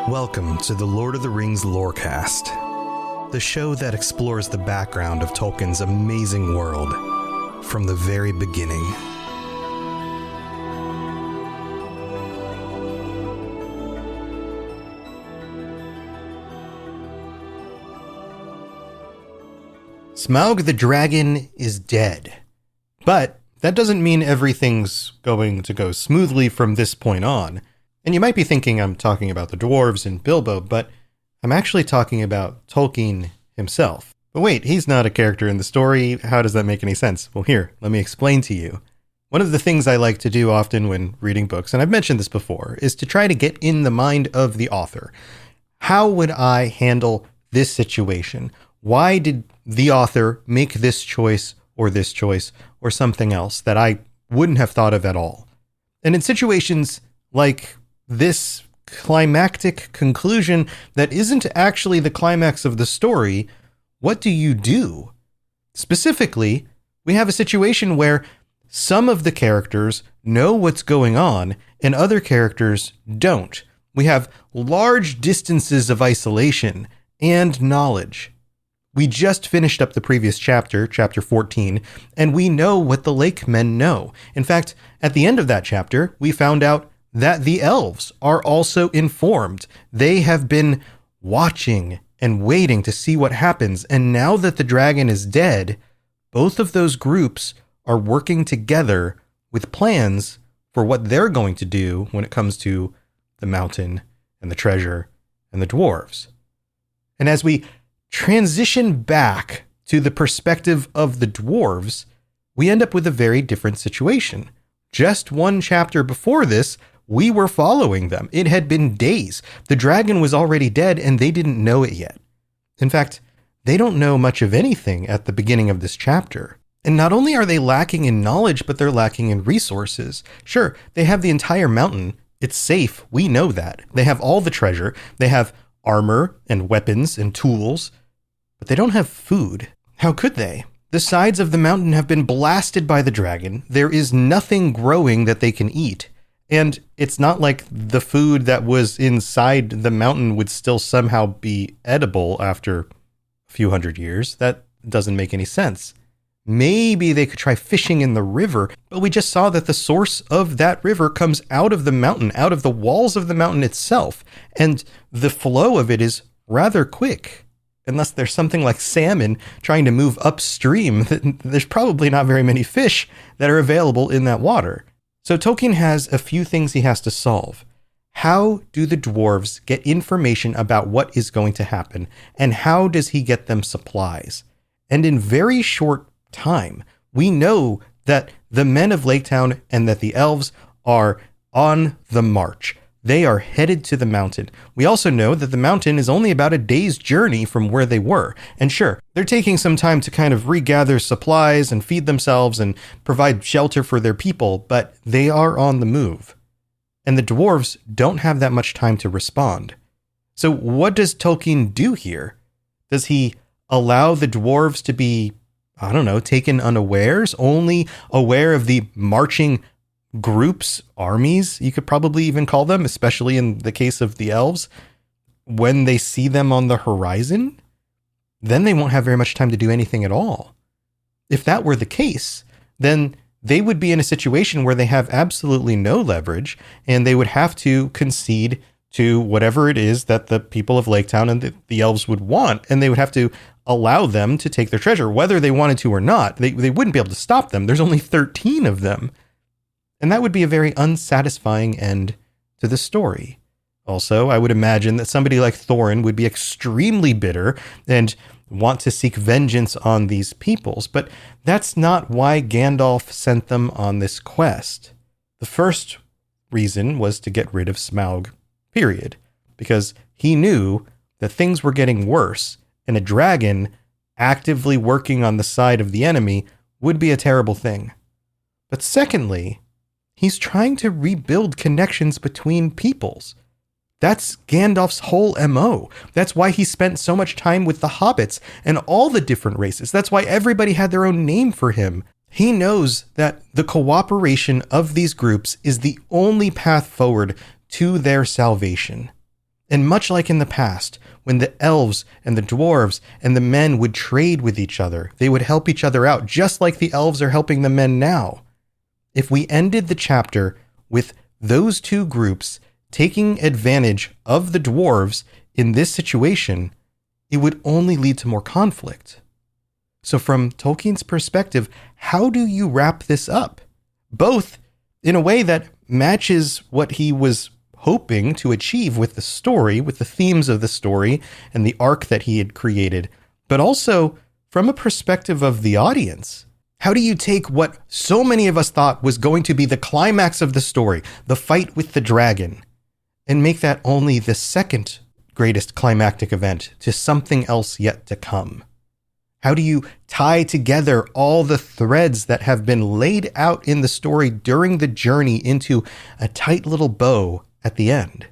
Welcome to the Lord of the Rings Lorecast, the show that explores the background of Tolkien's amazing world from the very beginning. Smaug the dragon is dead, but that doesn't mean everything's going to go smoothly from this point on. And you might be thinking I'm talking about the dwarves and Bilbo, but I'm actually talking about Tolkien himself. But wait, he's not a character in the story. How does that make any sense? Well, here, let me explain to you. One of the things I like to do often when reading books, and I've mentioned this before, is to try to get in the mind of the author. How would I handle this situation? Why did the author make this choice or something else that I wouldn't have thought of at all? And in situations like this climactic conclusion that isn't actually the climax of the story, what do you do? Specifically, we have a situation where some of the characters know what's going on and other characters don't. We have large distances of isolation and knowledge. We just finished up the previous chapter, chapter 14, and we know what the lake men know. In fact, at the end of that chapter, we found out that the elves are also informed. They have been watching and waiting to see what happens. And now that the dragon is dead, both of those groups are working together with plans for what they're going to do when it comes to the mountain and the treasure and the dwarves. And as we transition back to the perspective of the dwarves, we end up with a very different situation. Just one chapter before this, we were following them. It had been days. The dragon was already dead and they didn't know it yet. In fact, they don't know much of anything at the beginning of this chapter. And not only are they lacking in knowledge, but they're lacking in resources. Sure, they have the entire mountain. It's safe. We know that. They have all the treasure. They have armor and weapons and tools, but they don't have food. How could they? The sides of the mountain have been blasted by the dragon. There is nothing growing that they can eat. And it's not like the food that was inside the mountain would still somehow be edible after a few hundred years. That doesn't make any sense. Maybe they could try fishing in the river, but we just saw that the source of that river comes out of the mountain, out of the walls of the mountain itself. And the flow of it is rather quick. Unless there's something like salmon trying to move upstream, there's probably not very many fish that are available in that water. So Tolkien has a few things he has to solve. How do the dwarves get information about what is going to happen? And how does he get them supplies? And in very short time, we know that the men of Laketown and that the elves are on the march. They are headed to the mountain. We also know that the mountain is only about a day's journey from where they were. And sure, they're taking some time to kind of regather supplies and feed themselves and provide shelter for their people, but they are on the move. And the dwarves don't have that much time to respond. So what does Tolkien do here? Does he allow the dwarves to be, taken unawares, only aware of the marching groups, armies, you could probably even call them, especially in the case of the elves, when they see them on the horizon? Then they won't have very much time to do anything at all. If that were the case, then they would be in a situation where they have absolutely no leverage, and they would have to concede to whatever it is that the people of Laketown and the elves would want, and they would have to allow them to take their treasure, whether they wanted to or not. They wouldn't be able to stop them. There's only 13 of them. And that would be a very unsatisfying end to the story. Also, I would imagine that somebody like Thorin would be extremely bitter and want to seek vengeance on these peoples, but that's not why Gandalf sent them on this quest. The first reason was to get rid of Smaug, period, because he knew that things were getting worse, and a dragon actively working on the side of the enemy would be a terrible thing. But secondly, he's trying to rebuild connections between peoples. That's Gandalf's whole MO. That's why he spent so much time with the hobbits and all the different races. That's why everybody had their own name for him. He knows that the cooperation of these groups is the only path forward to their salvation. And much like in the past, when the elves and the dwarves and the men would trade with each other, they would help each other out, just like the elves are helping the men now. If we ended the chapter with those two groups taking advantage of the dwarves in this situation, it would only lead to more conflict. So from Tolkien's perspective, how do you wrap this up? Both in a way that matches what he was hoping to achieve with the story, with the themes of the story and the arc that he had created, but also from a perspective of the audience. How do you take what so many of us thought was going to be the climax of the story, the fight with the dragon, and make that only the second greatest climactic event to something else yet to come? How do you tie together all the threads that have been laid out in the story during the journey into a tight little bow at the end?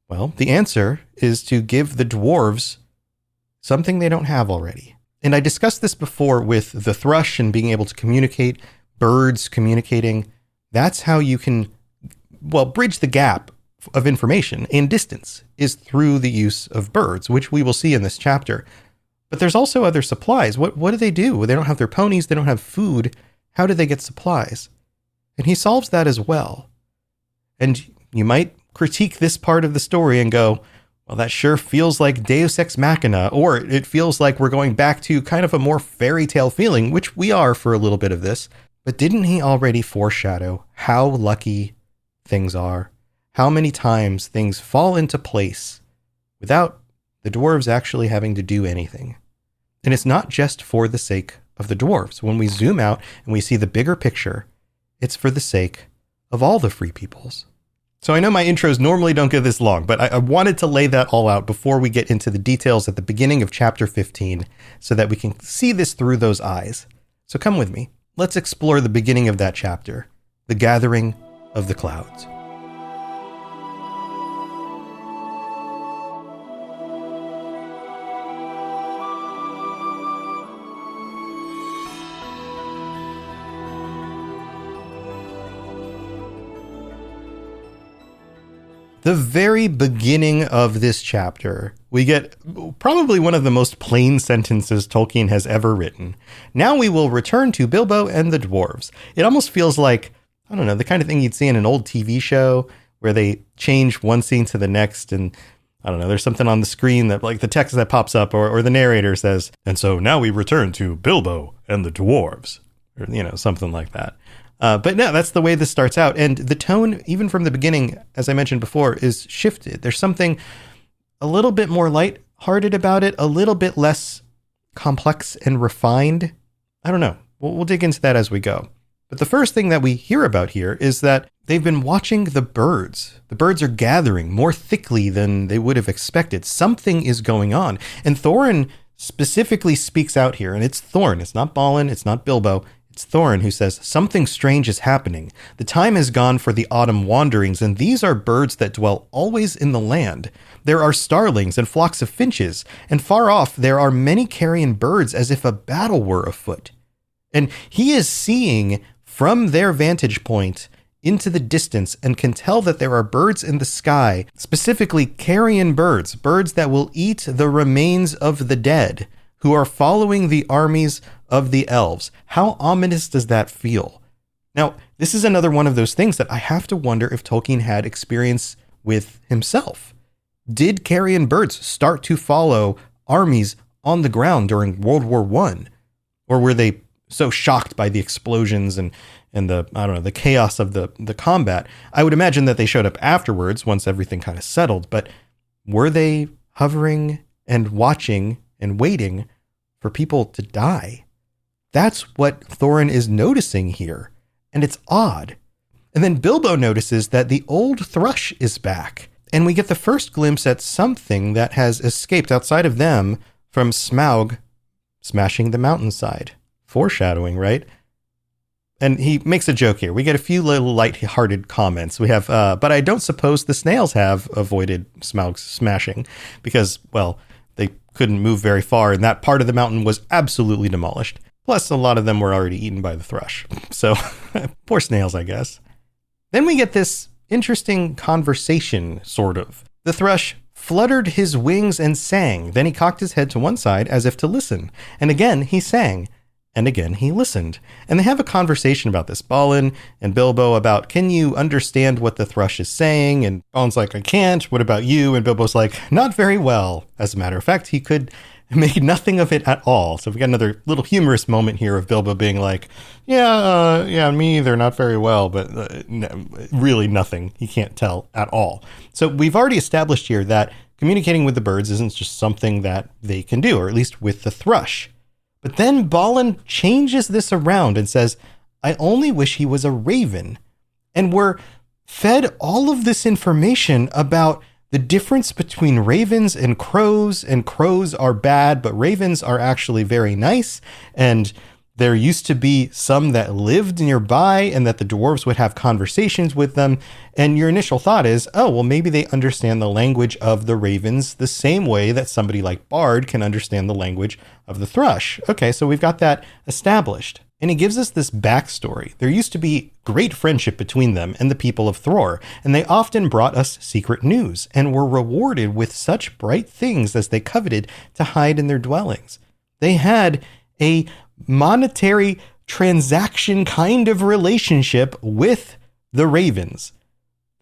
Well, the answer is to give the dwarves something they don't have already. And I discussed this before with the thrush and being able to communicate, birds communicating. That's how you can, bridge the gap of information and distance is through the use of birds, which we will see in this chapter. But there's also other supplies. What do? They don't have their ponies. They don't have food. How do they get supplies? And he solves that as well. And you might critique this part of the story and go, well, that sure feels like Deus Ex Machina, or it feels like we're going back to kind of a more fairy tale feeling, which we are for a little bit of this. But didn't he already foreshadow how lucky things are? How many times things fall into place without the dwarves actually having to do anything? And it's not just for the sake of the dwarves. When we zoom out and we see the bigger picture, it's for the sake of all the free peoples. So I know my intros normally don't go this long, but I wanted to lay that all out before we get into the details at the beginning of chapter 15 so that we can see this through those eyes. So come with me. Let's explore the beginning of that chapter, the gathering of the clouds. The very beginning of this chapter, we get probably one of the most plain sentences Tolkien has ever written. Now we will return to Bilbo and the dwarves. It almost feels like, I don't know, the kind of thing you'd see in an old TV show where they change one scene to the next and, I don't know, there's something on the screen that like the text that pops up or the narrator says, and so now we return to Bilbo and the dwarves, or, something like that. But no, that's the way this starts out. And the tone, even from the beginning, as I mentioned before, is shifted. There's something a little bit more lighthearted about it, a little bit less complex and refined. I don't know. We'll dig into that as we go. But the first thing that we hear about here is that they've been watching the birds. The birds are gathering more thickly than they would have expected. Something is going on. And Thorin specifically speaks out here. And it's Thorin. It's not Balin. It's not Bilbo. It's Thorin who says, something strange is happening. The time has gone for the autumn wanderings, and these are birds that dwell always in the land. There are starlings and flocks of finches, and far off there are many carrion birds as if a battle were afoot. And he is seeing from their vantage point into the distance and can tell that there are birds in the sky, specifically carrion birds, birds that will eat the remains of the dead, who are following the armies of the elves. How ominous does that feel? Now, this is another one of those things that I have to wonder if Tolkien had experience with himself. Did carrion birds start to follow armies on the ground during World War I? Or were they so shocked by the explosions and the chaos of the combat? I would imagine that they showed up afterwards once everything kind of settled, but were they hovering and watching and waiting for people to die? That's what Thorin is noticing here, and it's odd. And then Bilbo notices that the old thrush is back, and we get the first glimpse at something that has escaped outside of them from Smaug smashing the mountainside. Foreshadowing, right? And he makes a joke here. We get a few little light-hearted comments. We have, but I don't suppose the snails have avoided Smaug's smashing because, well, they couldn't move very far, and that part of the mountain was absolutely demolished. Plus, a lot of them were already eaten by the thrush. So, poor snails, I guess. Then we get this interesting conversation, sort of. The thrush fluttered his wings and sang. Then he cocked his head to one side as if to listen. And again he sang. And again he listened. And they have a conversation about this, Balin and Bilbo, about, can you understand what the thrush is saying? And Balin's like, I can't. What about you? And Bilbo's like, not very well. As a matter of fact, he could make nothing of it at all. So we got another little humorous moment here of Bilbo being like, yeah, me either, not very well, but really nothing. He can't tell at all. So we've already established here that communicating with the birds isn't just something that they can do, or at least with the thrush. But then Balin changes this around and says, I only wish he was a raven. And we're fed all of this information about the difference between ravens and crows are bad, but ravens are actually very nice. And there used to be some that lived nearby and that the dwarves would have conversations with them. And your initial thought is, oh, well, maybe they understand the language of the ravens the same way that somebody like Bard can understand the language of the thrush. Okay, so we've got that established. And he gives us this backstory. There used to be great friendship between them and the people of Thror, and they often brought us secret news and were rewarded with such bright things as they coveted to hide in their dwellings. They had a monetary transaction kind of relationship with the ravens.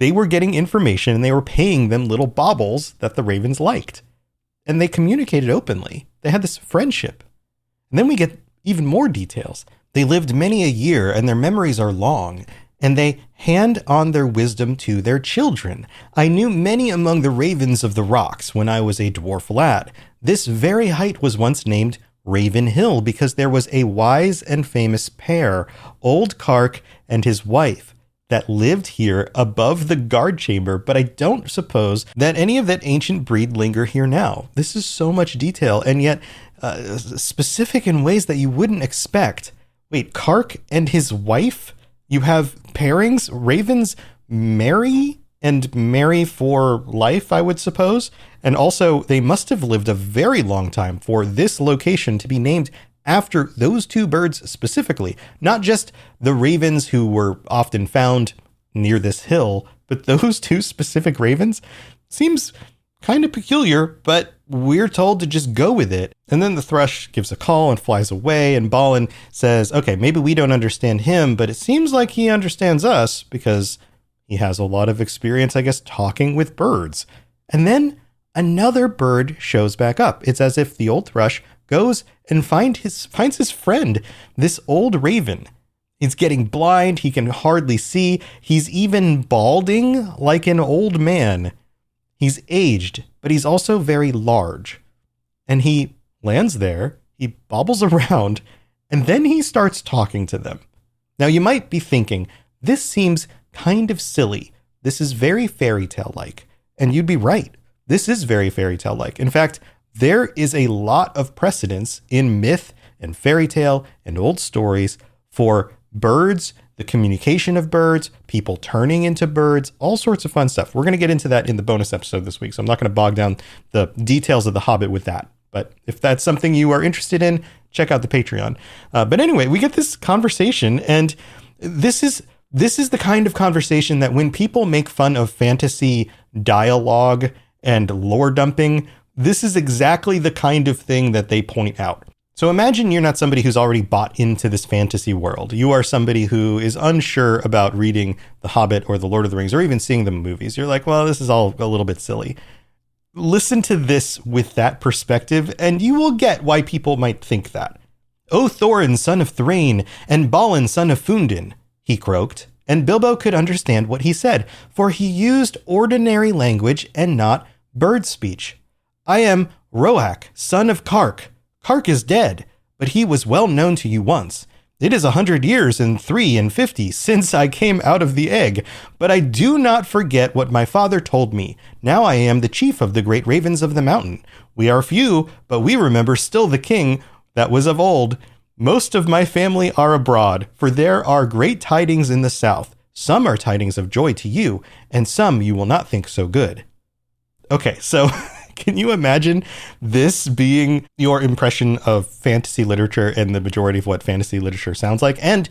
They were getting information and they were paying them little baubles that the ravens liked. And they communicated openly. They had this friendship. And then we get even more details. They lived many a year and their memories are long, and they hand on their wisdom to their children. I knew many among the ravens of the rocks when I was a dwarf lad. This very height was once named Raven Hill because there was a wise and famous pair, old Kark and his wife, that lived here above the guard chamber, but I don't suppose that any of that ancient breed linger here now. This is so much detail, and yet specific in ways that you wouldn't expect. Wait, Kark and his wife? You have pairings? Ravens marry and marry for life, I would suppose. And also, they must have lived a very long time for this location to be named after those two birds specifically. Not just the ravens who were often found near this hill, but those two specific ravens. Seems kind of peculiar, but we're told to just go with it. And then the thrush gives a call and flies away, and Balin says, okay, maybe we don't understand him, but it seems like he understands us because he has a lot of experience, I guess, talking with birds. And then another bird shows back up. It's as if the old thrush goes and finds his friend, this old raven. He's getting blind. He can hardly see. He's even balding like an old man. He's aged, but he's also very large. And he lands there, he bobbles around, and then he starts talking to them. Now you might be thinking, this seems kind of silly. This is very fairy tale-like. And you'd be right. This is very fairy tale-like. In fact, there is a lot of precedence in myth and fairy tale and old stories for birds, the communication of birds, people turning into birds, all sorts of fun stuff. We're going to get into that in the bonus episode this week, so I'm not going to bog down the details of The Hobbit with that. But if that's something you are interested in, check out the Patreon. But anyway, we get this conversation, and this is the kind of conversation that when people make fun of fantasy dialogue and lore dumping, this is exactly the kind of thing that they point out. So imagine you're not somebody who's already bought into this fantasy world. You are somebody who is unsure about reading The Hobbit or The Lord of the Rings or even seeing the movies. You're like, well, this is all a little bit silly. Listen to this with that perspective, and you will get why people might think that. O Thorin, son of Thrain, and Balin, son of Fundin, he croaked, and Bilbo could understand what he said, for he used ordinary language and not bird speech. I am Roak, son of Kark. Kark is dead, but he was well known to you once. It is 100 years and 53 since I came out of the egg, but I do not forget what my father told me. Now I am the chief of the great ravens of the mountain. We are few, but we remember still the king that was of old. Most of my family are abroad, for there are great tidings in the south. Some are tidings of joy to you, and some you will not think so good. Okay, so can you imagine this being your impression of fantasy literature and the majority of what fantasy literature sounds like? And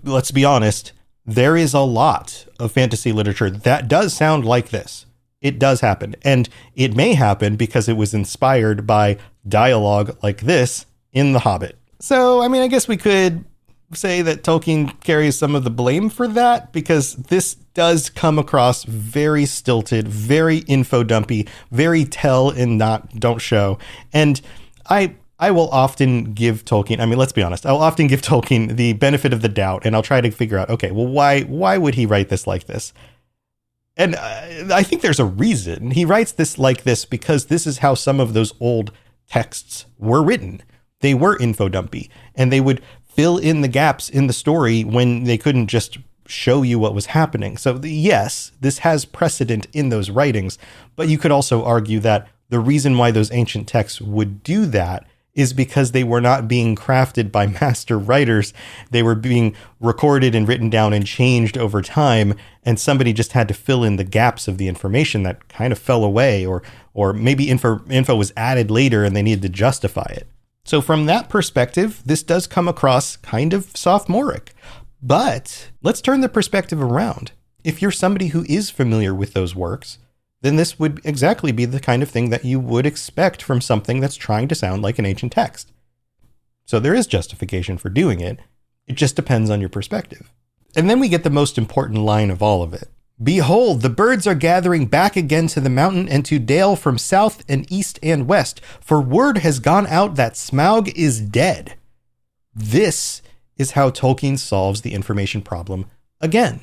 let's be honest, there is a lot of fantasy literature that does sound like this. It does happen. And it may happen because it was inspired by dialogue like this in The Hobbit. So, I mean, I guess we could say that Tolkien carries some of the blame for that, because this does come across very stilted, very info dumpy, very tell and don't show. And I will often give Tolkien, I mean, let's be honest, I'll often give Tolkien the benefit of the doubt, and I'll try to figure out, okay, well, why would he write this like this? And I think there's a reason. He writes this like this because this is how some of those old texts were written. They were info dumpy, and they would fill in the gaps in the story when they couldn't just show you what was happening. So yes, this has precedent in those writings, but you could also argue that the reason why those ancient texts would do that is because they were not being crafted by master writers. They were being recorded and written down and changed over time, and somebody just had to fill in the gaps of the information that kind of fell away, or maybe info was added later and they needed to justify it. So from that perspective, this does come across kind of sophomoric. But let's turn the perspective around. If you're somebody who is familiar with those works, then this would exactly be the kind of thing that you would expect from something that's trying to sound like an ancient text. So there is justification for doing it. It just depends on your perspective. And then we get the most important line of all of it. Behold, the birds are gathering back again to the mountain and to dale from south and east and west, for word has gone out that Smaug is dead. This is how Tolkien solves the information problem again,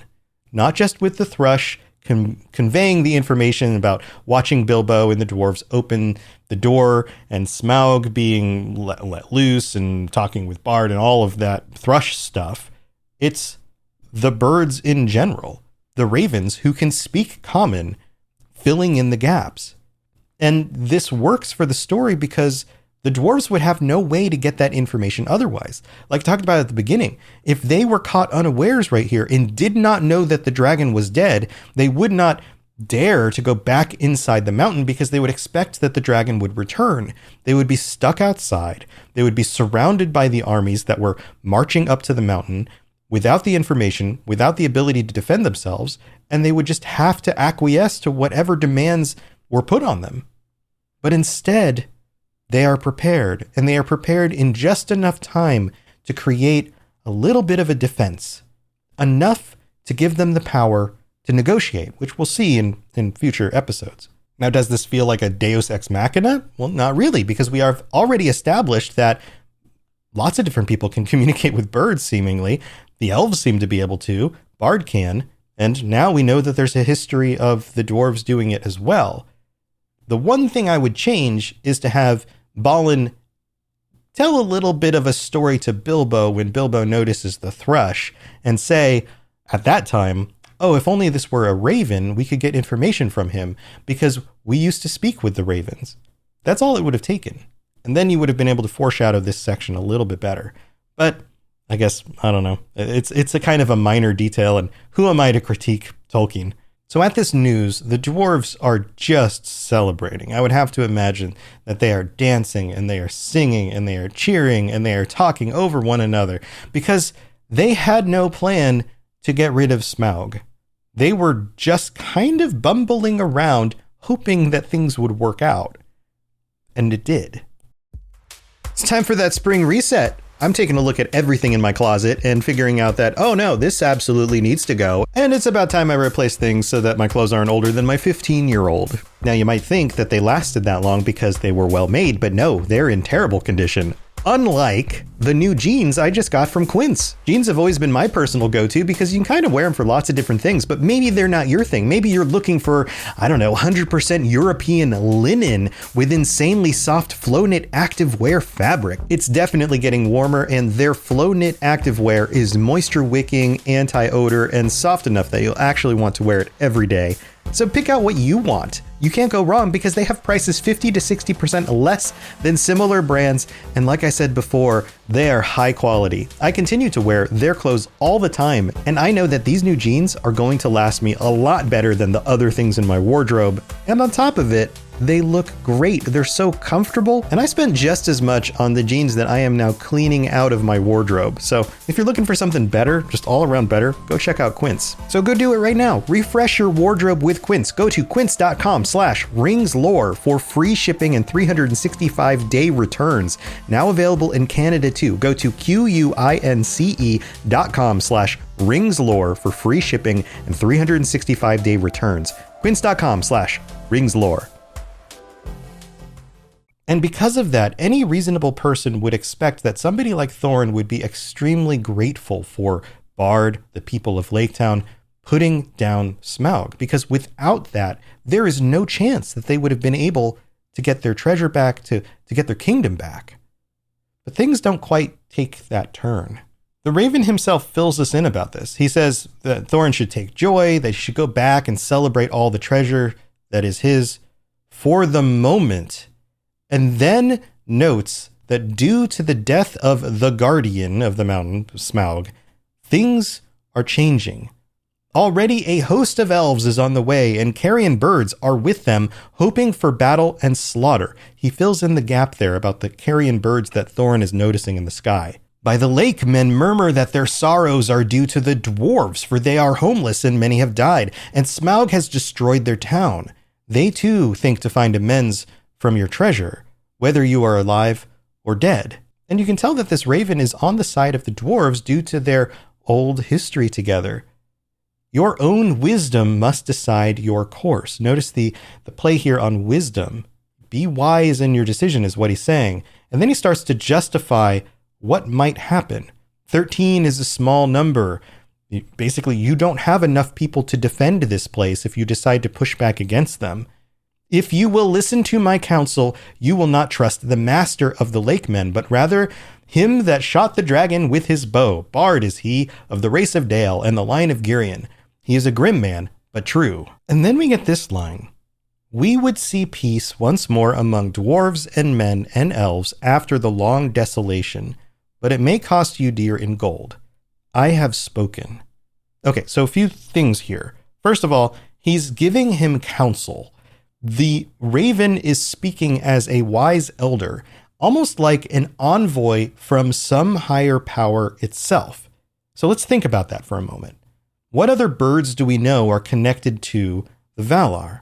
not just with the thrush conveying the information about watching Bilbo and the dwarves open the door and Smaug being let loose and talking with Bard and all of that thrush stuff. It's the birds in general, the ravens who can speak common, filling in the gaps. And this works for the story because the dwarves would have no way to get that information otherwise. Like I talked about at the beginning, if they were caught unawares right here and did not know that the dragon was dead, they would not dare to go back inside the mountain because they would expect that the dragon would return. They would be stuck outside. They would be surrounded by the armies that were marching up to the mountain without the information, without the ability to defend themselves, and they would just have to acquiesce to whatever demands were put on them. But instead, they are prepared, and they are prepared in just enough time to create a little bit of a defense, enough to give them the power to negotiate, which we'll see in future episodes. Now, does this feel like a Deus Ex Machina? Well, not really, because we have already established that lots of different people can communicate with birds, seemingly. The elves seem to be able to, Bard can, and now we know that there's a history of the dwarves doing it as well. The one thing I would change is to have Balin tell a little bit of a story to Bilbo when Bilbo notices the thrush and say, at that time, oh, if only this were a raven, we could get information from him because we used to speak with the ravens. That's all it would have taken. And then you would have been able to foreshadow this section a little bit better. But I guess, I don't know. It's a kind of a minor detail, and who am I to critique Tolkien? So at this news, the dwarves are just celebrating. I would have to imagine that they are dancing and they are singing and they are cheering and they are talking over one another because they had no plan to get rid of Smaug. They were just kind of bumbling around, hoping that things would work out. And it did. It's time for that spring reset. I'm taking a look at everything in my closet and figuring out that, oh no, this absolutely needs to go. And it's about time I replace things so that my clothes aren't older than my 15-year-old. Now you might think that they lasted that long because they were well made, but no, they're in terrible condition. Unlike the new jeans I just got from Quince. Jeans have always been my personal go-to because you can kind of wear them for lots of different things, but maybe they're not your thing. Maybe you're looking for, 100% European linen with insanely soft flow knit activewear fabric. It's definitely getting warmer, and their flow knit activewear is moisture wicking, anti-odor, and soft enough that you'll actually want to wear it every day. So pick out what you want. You can't go wrong because they have prices 50 to 60% less than similar brands. And like I said before, they are high quality. I continue to wear their clothes all the time, and I know that these new jeans are going to last me a lot better than the other things in my wardrobe. And on top of it, They look great. They're so comfortable. And I spent just as much on the jeans that I am now cleaning out of my wardrobe. So if you're looking for something better, just all around better, go check out Quince. So go do it right now. Refresh your wardrobe with Quince. Go to quince.com/ringslore for free shipping and 365-day returns. Now available in Canada too. Go to quince.com/ringslore for free shipping and 365-day returns. Quince.com/ringslore. And because of that, any reasonable person would expect that somebody like Thorin would be extremely grateful for Bard, the people of Laketown, putting down Smaug, because without that, there is no chance that they would have been able to get their treasure back, to get their kingdom back. But things don't quite take that turn. The Raven himself fills us in about this. He says that Thorin should take joy, they should go back and celebrate all the treasure that is his for the moment, and then notes that due to the death of the guardian of the mountain, Smaug, things are changing. Already a host of elves is on the way, and carrion birds are with them, hoping for battle and slaughter. He fills in the gap there about the carrion birds that Thorin is noticing in the sky. By the lake, men murmur that their sorrows are due to the dwarves, for they are homeless and many have died, and Smaug has destroyed their town. They too think to find amends from your treasure, whether you are alive or dead. And you can tell that this raven is on the side of the dwarves due to their old history together. Your own wisdom must decide your course. Notice the play here on wisdom. Be wise in your decision is what he's saying. And then he starts to justify what might happen. 13 is a small number. Basically, you don't have enough people to defend this place if you decide to push back against them. If you will listen to my counsel, you will not trust the master of the lakemen, but rather him that shot the dragon with his bow. Bard is he, of the race of Dale and the line of Girion. He is a grim man, but true. And then we get this line. We would see peace once more among dwarves and men and elves after the long desolation, but it may cost you dear in gold. I have spoken. Okay, so a few things here. First of all, he's giving him counsel. The raven is speaking as a wise elder, almost like an envoy from some higher power itself. So let's think about that for a moment. What other birds do we know are connected to the Valar?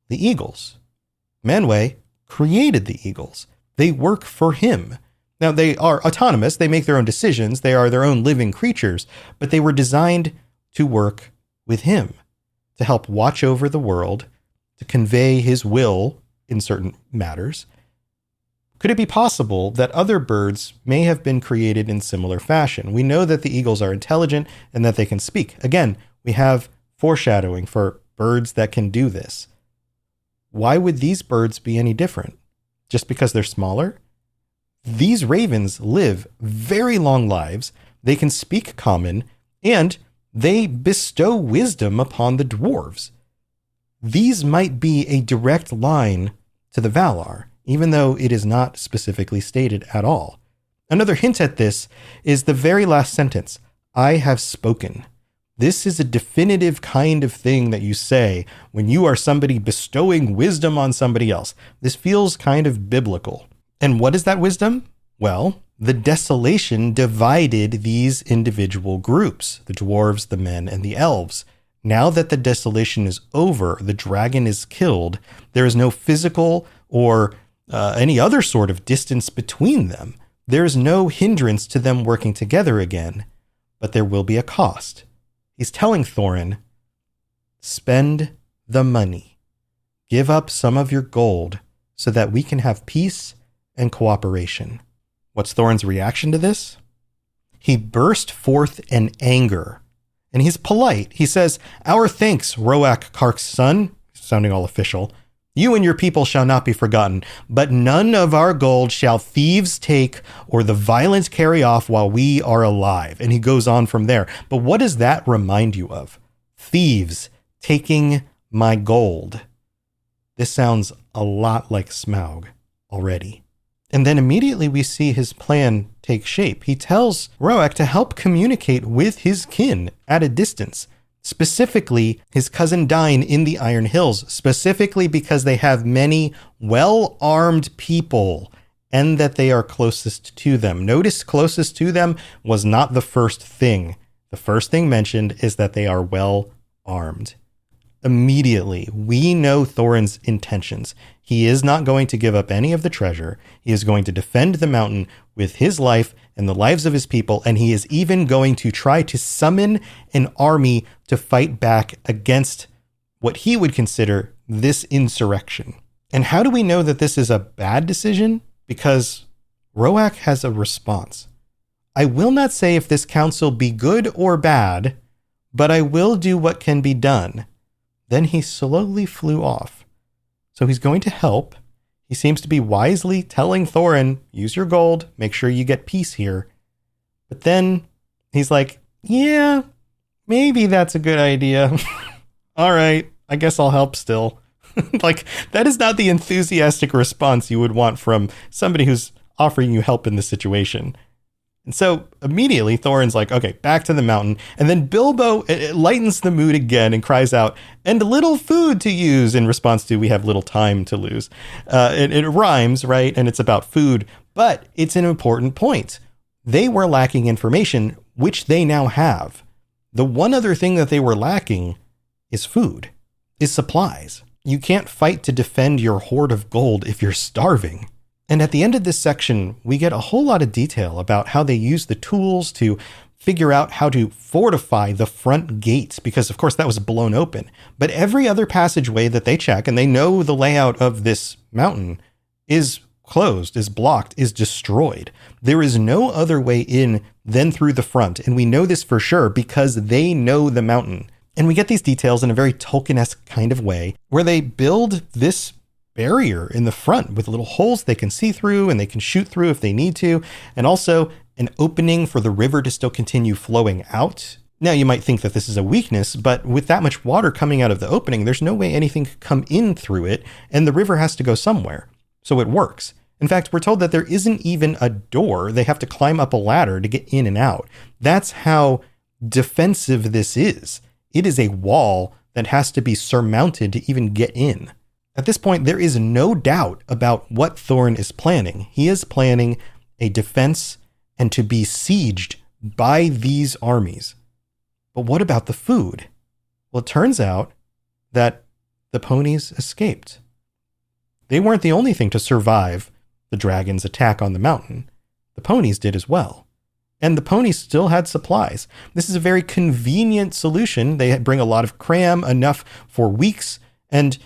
The eagles. Manwë created the eagles. They work for him. Now, they are autonomous. They make their own decisions. They are their own living creatures, but they were designed to work with him, to help watch over the world, to convey his will in certain matters. Could it be possible that other birds may have been created in similar fashion? We know that the eagles are intelligent and that they can speak. Again, we have foreshadowing for birds that can do this. Why would these birds be any different? Just because they're smaller? These ravens live very long lives, they can speak common, and they bestow wisdom upon the dwarves. These might be a direct line to the Valar, even though it is not specifically stated at all. Another hint at this is the very last sentence, I have spoken. This is a definitive kind of thing that you say when you are somebody bestowing wisdom on somebody else. This feels kind of biblical. And what is that wisdom? Well, the desolation divided these individual groups, the dwarves, the men, and the elves. Now that the desolation is over, the dragon is killed, there is no physical or any other sort of distance between them. There is no hindrance to them working together again, but there will be a cost. He's telling Thorin, spend the money. Give up some of your gold so that we can have peace and cooperation. What's Thorin's reaction to this? He burst forth in anger. And he's polite. He says, our thanks, Roak Kark's son, sounding all official. You and your people shall not be forgotten, but none of our gold shall thieves take or the violent carry off while we are alive. And he goes on from there. But what does that remind you of? Thieves taking my gold. This sounds a lot like Smaug already. And then immediately we see his plan take shape. He tells Roak to help communicate with his kin at a distance. Specifically, his cousin Dine in the Iron Hills, specifically because they have many well-armed people and that they are closest to them. Notice closest to them was not the first thing. The first thing mentioned is that they are well-armed. Immediately, we know Thorin's intentions. He is not going to give up any of the treasure. He is going to defend the mountain with his life and the lives of his people, and he is even going to try to summon an army to fight back against what he would consider this insurrection. And how do we know that this is a bad decision? Because Roak has a response. I will not say if this counsel be good or bad, but I will do what can be done. Then he slowly flew off. So he's going to help. He seems to be wisely telling Thorin, use your gold, make sure you get peace here. But then he's like, yeah, maybe that's a good idea. All right, I guess I'll help still. Like, that is not the enthusiastic response you would want from somebody who's offering you help in this situation. And so immediately Thorin's like, okay, back to the mountain. And then Bilbo lightens the mood again and cries out, and little food to use, in response to, we have little time to lose. It rhymes, right? And it's about food, but it's an important point. They were lacking information, which they now have. The one other thing that they were lacking is food, is supplies. You can't fight to defend your hoard of gold if you're starving. And at the end of this section, we get a whole lot of detail about how they use the tools to figure out how to fortify the front gates, because of course that was blown open. But every other passageway that they check, and they know the layout of this mountain, is closed, is blocked, is destroyed. There is no other way in than through the front. And we know this for sure because they know the mountain. And we get these details in a very Tolkien-esque kind of way, where they build this barrier in the front with little holes they can see through and they can shoot through if they need to, and also an opening for the river to still continue flowing out. Now, you might think that this is a weakness, but with that much water coming out of the opening, there's no way anything could come in through it, and the river has to go somewhere. So it works. In fact, we're told that there isn't even a door. They have to climb up a ladder to get in and out. That's how defensive this is. It is a wall that has to be surmounted to even get in. At this point, there is no doubt about what Thorin is planning. He is planning a defense and to be sieged by these armies. But what about the food? Well, it turns out that the ponies escaped. They weren't the only thing to survive the dragon's attack on the mountain. The ponies did as well. And the ponies still had supplies. This is a very convenient solution. They bring a lot of cram, enough for weeks, and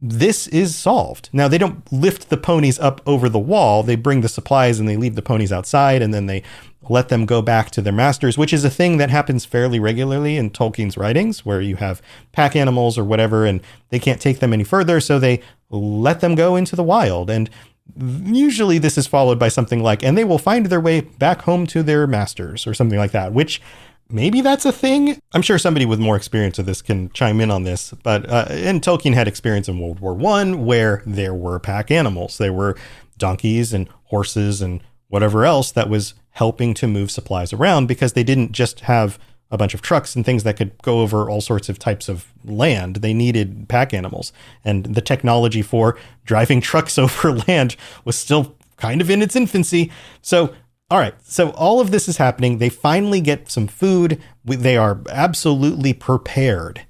this is solved. Now, they don't lift the ponies up over the wall. They bring the supplies and they leave the ponies outside, and then they let them go back to their masters, which is a thing that happens fairly regularly in Tolkien's writings, where you have pack animals or whatever, and they can't take them any further, so they let them go into the wild. And usually this is followed by something like, and they will find their way back home to their masters, or something like that, which maybe that's a thing. I'm sure somebody with more experience of this can chime in on this, but and Tolkien had experience in World War I where there were pack animals. There were donkeys and horses and whatever else that was helping to move supplies around, because they didn't just have a bunch of trucks and things that could go over all sorts of types of land. They needed pack animals, and the technology for driving trucks over land was still kind of in its infancy. So, all right. So all of this is happening. They finally get some food. They are absolutely prepared.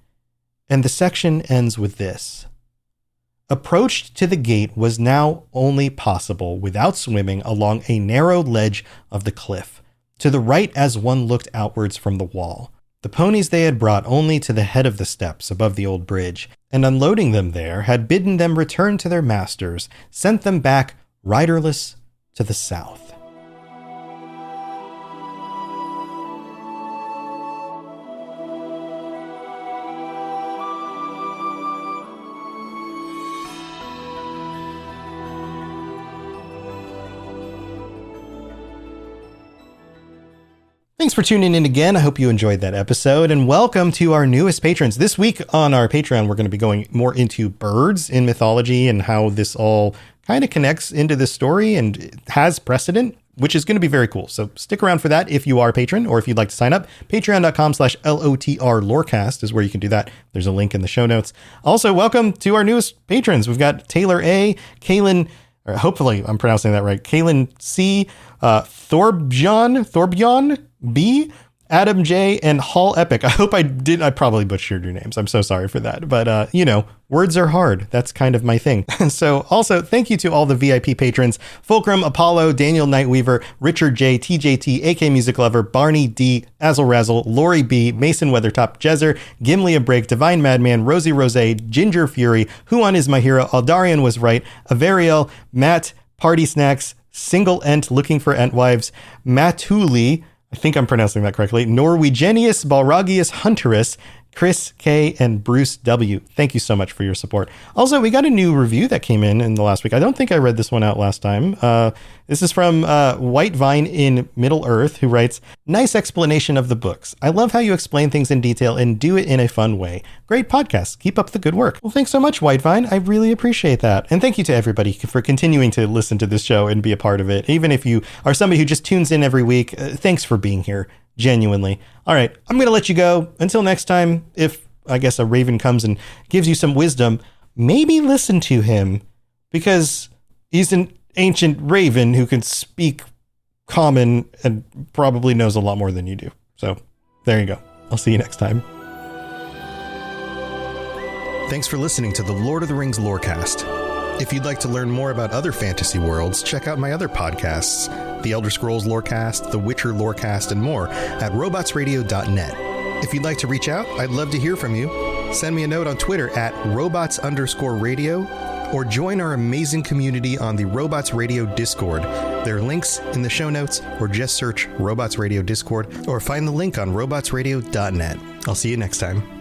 And the section ends with this. Approach to the gate was now only possible without swimming along a narrow ledge of the cliff, to the right as one looked outwards from the wall. The ponies they had brought only to the head of the steps above the old bridge, and unloading them there, had bidden them return to their masters, sent them back riderless to the south. Thanks for tuning in again. I hope you enjoyed that episode, and welcome to our newest patrons. This week on our Patreon, we're going to be going more into birds in mythology and how this all kind of connects into the story and has precedent. which is going to be very cool. So stick around for that if you are a patron, or if you'd like to sign up. Patreon.com/LOTR Lorecast is where you can do that. There's a link in the show notes. Also, welcome to our newest patrons. We've got Taylor A, Kaylin, or hopefully I'm pronouncing that right, Kaylin C, Thorbjorn B, Adam J, and Hall Epic. I hope I probably butchered your names. I'm so sorry for that. But, words are hard. That's kind of my thing. So also, thank you to all the VIP patrons: Fulcrum, Apollo, Daniel Nightweaver, Richard J, TJT, AK Music Lover, Barney D, Azzle Razzle, Lori B, Mason Weathertop, Jezer, Gimli a Break, Divine Madman, Rosie Rose, Ginger Fury, Huon is my hero, Aldarian was right, Averiel, Matt, Party Snacks, Single Ent Looking for Entwives, Matuli, I think I'm pronouncing that correctly, Norwegianius Balragius Hunterus, Chris K, and Bruce W. Thank you so much for your support. Also, we got a new review that came in the last week. I don't think I read this one out last time. This is from White Vine in Middle Earth, who writes, "Nice explanation of the books. I love how you explain things in detail and do it in a fun way. Great podcast. Keep up the good work." Well, thanks so much, White Vine. I really appreciate that. And thank you to everybody for continuing to listen to this show and be a part of it. Even if you are somebody who just tunes in every week, thanks for being here. Genuinely. All right, I'm going to let you go. Until next time, if I guess a raven comes and gives you some wisdom, maybe listen to him, because he's an ancient raven who can speak common and probably knows a lot more than you do. So there you go. I'll see you next time. Thanks for listening to the Lord of the Rings Lorecast. If you'd like to learn more about other fantasy worlds, check out my other podcasts, The Elder Scrolls Lorecast, The Witcher Lorecast, and more at robotsradio.net. If you'd like to reach out, I'd love to hear from you. Send me a note on Twitter at robots_radio, or join our amazing community on the Robots Radio Discord. There are links in the show notes, or just search Robots Radio Discord, or find the link on robotsradio.net. I'll see you next time.